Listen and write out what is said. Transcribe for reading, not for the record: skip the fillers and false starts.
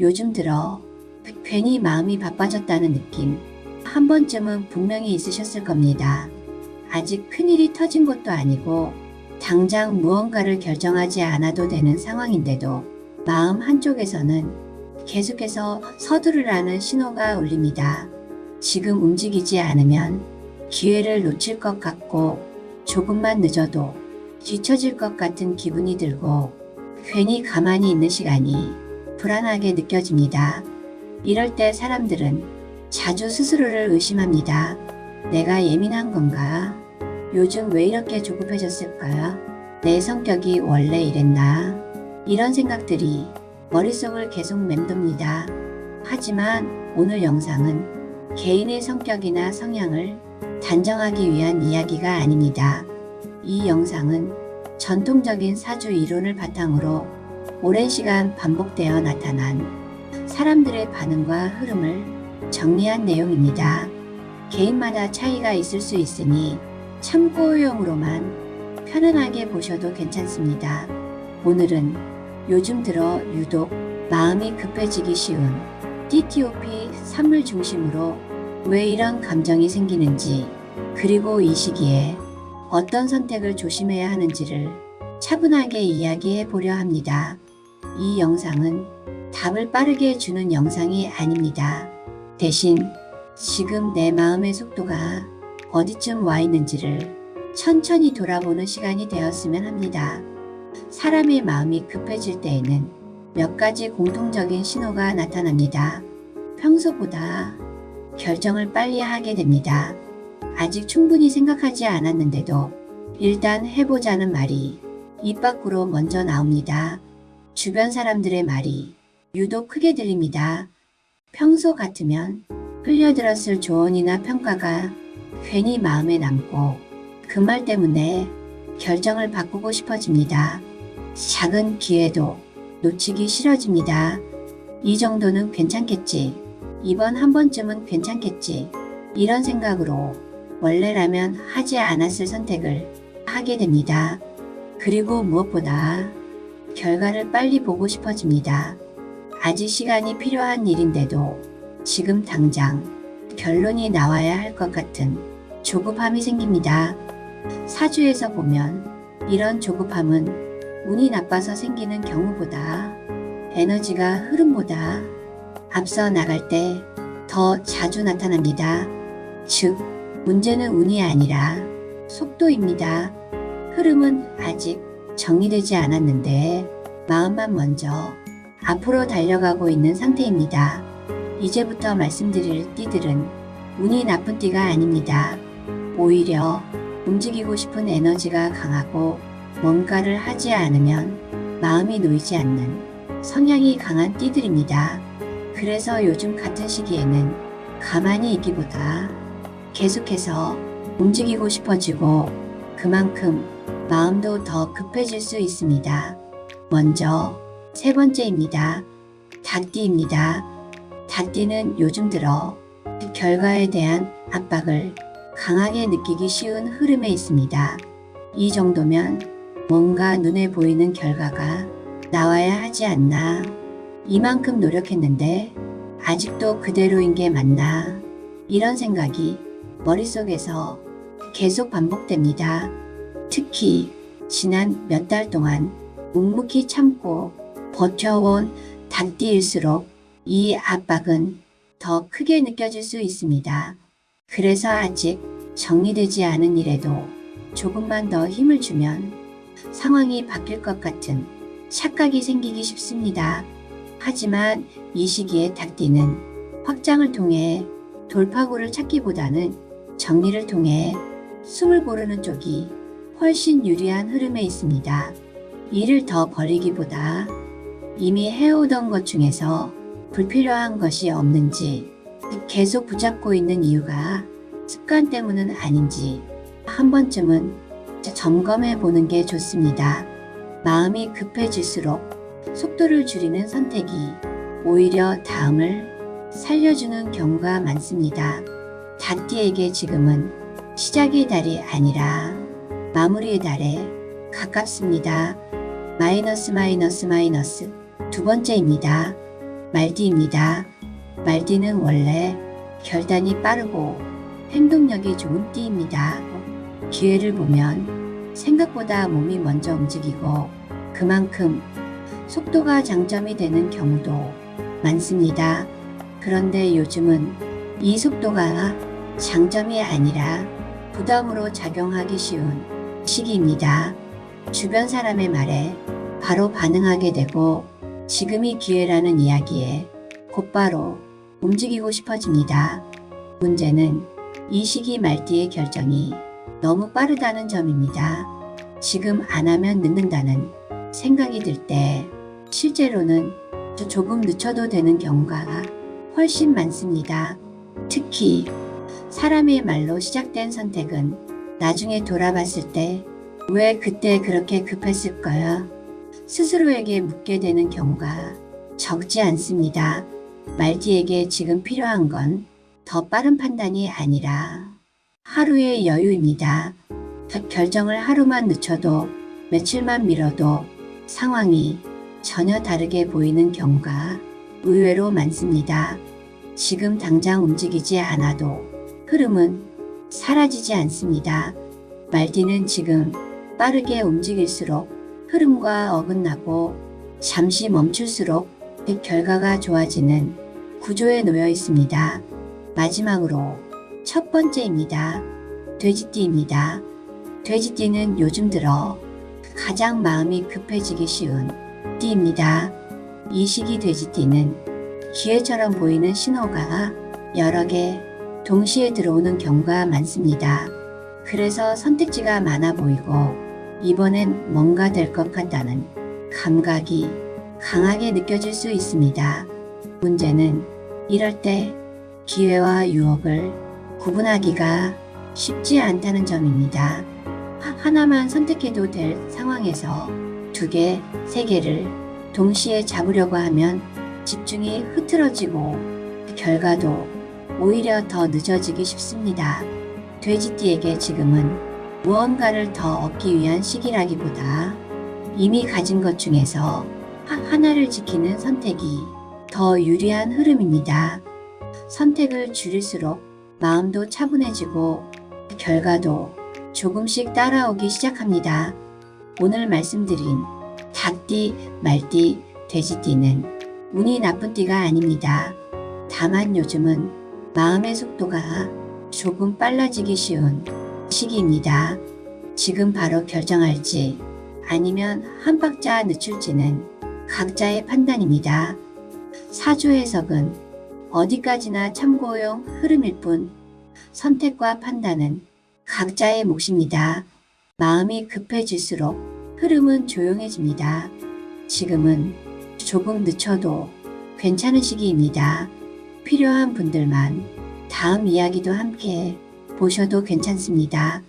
요즘 들어 괜히 마음이 바빠졌다는 느낌 한 번쯤은 분명히 있으셨을 겁니다. 아직 큰일이 터진 것도 아니고 당장 무언가를 결정하지 않아도 되는 상황인데도 마음 한쪽에서는 계속해서 서두르라는 신호가 울립니다. 지금 움직이지 않으면 기회를 놓칠 것 같고 조금만 늦어도 뒤처질 것 같은 기분이 들고 괜히 가만히 있는 시간이 불안하게 느껴집니다. 이럴 때 사람들은 자주 스스로를 의심합니다. 내가 예민한 건가? 요즘 왜 이렇게 조급해졌을까? 내 성격이 원래 이랬나? 이런 생각들이 머릿속을 계속 맴돕니다. 하지만 오늘 영상은 개인의 성격이나 성향을 단정하기 위한 이야기가 아닙니다. 이 영상은 전통적인 사주 이론을 바탕으로 오랜 시간 반복되어 나타난 사람들의 반응과 흐름을 정리한 내용입니다. 개인마다 차이가 있을 수 있으니 참고용으로만 편안하게 보셔도 괜찮습니다. 오늘은 요즘 들어 유독 마음이 급해지기 쉬운 DTOP 3을 중심으로 왜 이런 감정이 생기는지, 그리고 이 시기에 어떤 선택을 조심해야 하는지를 차분하게 이야기해 보려 합니다. 이 영상은 답을 빠르게 주는 영상이 아닙니다. 대신 지금 내 마음의 속도가 어디쯤 와 있는지를 천천히 돌아보는 시간이 되었으면 합니다. 사람의 마음이 급해질 때에는 몇 가지 공통적인 신호가 나타납니다. 평소보다 결정을 빨리 하게 됩니다. 아직 충분히 생각하지 않았는데도 일단 해보자는 말이 입 밖으로 먼저 나옵니다. 주변 사람들의 말이 유독 크게 들립니다. 평소 같으면 흘려들었을 조언이나 평가가 괜히 마음에 남고 그 말 때문에 결정을 바꾸고 싶어집니다. 작은 기회도 놓치기 싫어집니다. 이 정도는 괜찮겠지. 이번 한 번쯤은 괜찮겠지. 이런 생각으로 원래라면 하지 않았을 선택을 하게 됩니다. 그리고 무엇보다 결과를 빨리 보고 싶어집니다. 아직 시간이 필요한 일인데도 지금 당장 결론이 나와야 할 것 같은 조급함이 생깁니다. 사주에서 보면 이런 조급함은 운이 나빠서 생기는 경우보다 에너지가 흐름보다 앞서 나갈 때 더 자주 나타납니다. 즉, 문제는 운이 아니라 속도입니다. 흐름은 아직 정리되지 않았는데 마음만 먼저 앞으로 달려가고 있는 상태입니다. 이제부터 말씀드릴 띠들은 운이 나쁜 띠가 아닙니다. 오히려 움직이고 싶은 에너지가 강하고 뭔가를 하지 않으면 마음이 놓이지 않는 성향이 강한 띠들입니다. 그래서 요즘 같은 시기에는 가만히 있기보다 계속해서 움직이고 싶어지고 그만큼 마음도 더 급해질 수 있습니다. 먼저 세 번째입니다. 닭띠입니다. 닭띠는 요즘 들어 결과에 대한 압박을 강하게 느끼기 쉬운 흐름에 있습니다. 이 정도면 뭔가 눈에 보이는 결과가 나와야 하지 않나. 이만큼 노력했는데 아직도 그대로인 게 맞나. 이런 생각이 머릿속에서 계속 반복됩니다. 특히 지난 몇 달 동안 묵묵히 참고 버텨온 닭띠일수록 이 압박은 더 크게 느껴질 수 있습니다. 그래서 아직 정리되지 않은 일에도 조금만 더 힘을 주면 상황이 바뀔 것 같은 착각이 생기기 쉽습니다. 하지만 이 시기에 닭띠는 확장을 통해 돌파구를 찾기보다는 정리를 통해 숨을 고르는 쪽이 훨씬 유리한 흐름에 있습니다. 일을 더 벌이기보다 이미 해오던 것 중에서 불필요한 것이 없는지, 계속 붙잡고 있는 이유가 습관 때문은 아닌지 한 번쯤은 점검해 보는 게 좋습니다. 마음이 급해질수록 속도를 줄이는 선택이 오히려 다음을 살려주는 경우가 많습니다. 닭띠에게 지금은 시작의 달이 아니라 마무리의 달에 가깝습니다. 마이너스 두 번째입니다. 말띠입니다. 말띠는 원래 결단이 빠르고 행동력이 좋은 띠입니다. 기회를 보면 생각보다 몸이 먼저 움직이고 그만큼 속도가 장점이 되는 경우도 많습니다. 그런데 요즘은 이 속도가 장점이 아니라 부담으로 작용하기 쉬운 시기입니다. 주변 사람의 말에 바로 반응하게 되고 지금이 기회라는 이야기에 곧바로 움직이고 싶어집니다. 문제는 이 시기 말띠의 결정이 너무 빠르다는 점입니다. 지금 안 하면 늦는다는 생각이 들 때 실제로는 조금 늦춰도 되는 경우가 훨씬 많습니다. 특히 사람의 말로 시작된 선택은 나중에 돌아봤을 때 왜 그때 그렇게 급했을까요? 스스로에게 묻게 되는 경우가 적지 않습니다. 말띠에게 지금 필요한 건 더 빠른 판단이 아니라 하루의 여유입니다. 결정을 하루만 늦춰도 며칠만 미뤄도 상황이 전혀 다르게 보이는 경우가 의외로 많습니다. 지금 당장 움직이지 않아도 흐름은 사라지지 않습니다. 말띠는 지금 빠르게 움직일수록 흐름과 어긋나고 잠시 멈출수록 그 결과가 좋아지는 구조에 놓여 있습니다. 마지막으로 첫 번째입니다. 돼지띠입니다. 돼지띠는 요즘 들어 가장 마음이 급해지기 쉬운 띠입니다. 이 시기 돼지띠는 기회처럼 보이는 신호가 여러 개 동시에 들어오는 경우가 많습니다. 그래서 선택지가 많아 보이고 이번엔 뭔가 될 것 같다는 감각이 강하게 느껴질 수 있습니다. 문제는 이럴 때 기회와 유혹을 구분하기가 쉽지 않다는 점입니다. 하나만 선택해도 될 상황에서 두 개, 세 개를 동시에 잡으려고 하면 집중이 흐트러지고 결과도 오히려 더 늦어지기 쉽습니다. 돼지띠에게 지금은 무언가를 더 얻기 위한 시기라기보다 이미 가진 것 중에서 하나를 지키는 선택이 더 유리한 흐름입니다. 선택을 줄일수록 마음도 차분해지고 결과도 조금씩 따라오기 시작합니다. 오늘 말씀드린 닭띠, 말띠, 돼지띠는 운이 나쁜 띠가 아닙니다. 다만 요즘은 마음의 속도가 조금 빨라지기 쉬운 시기입니다. 지금 바로 결정할지 아니면 한 박자 늦출지는 각자의 판단입니다. 사주 해석은 어디까지나 참고용 흐름일 뿐 선택과 판단은 각자의 몫입니다. 마음이 급해질수록 흐름은 조용해집니다. 지금은 조금 늦춰도 괜찮은 시기입니다. 필요한 분들만 다음 이야기도 함께 보셔도 괜찮습니다.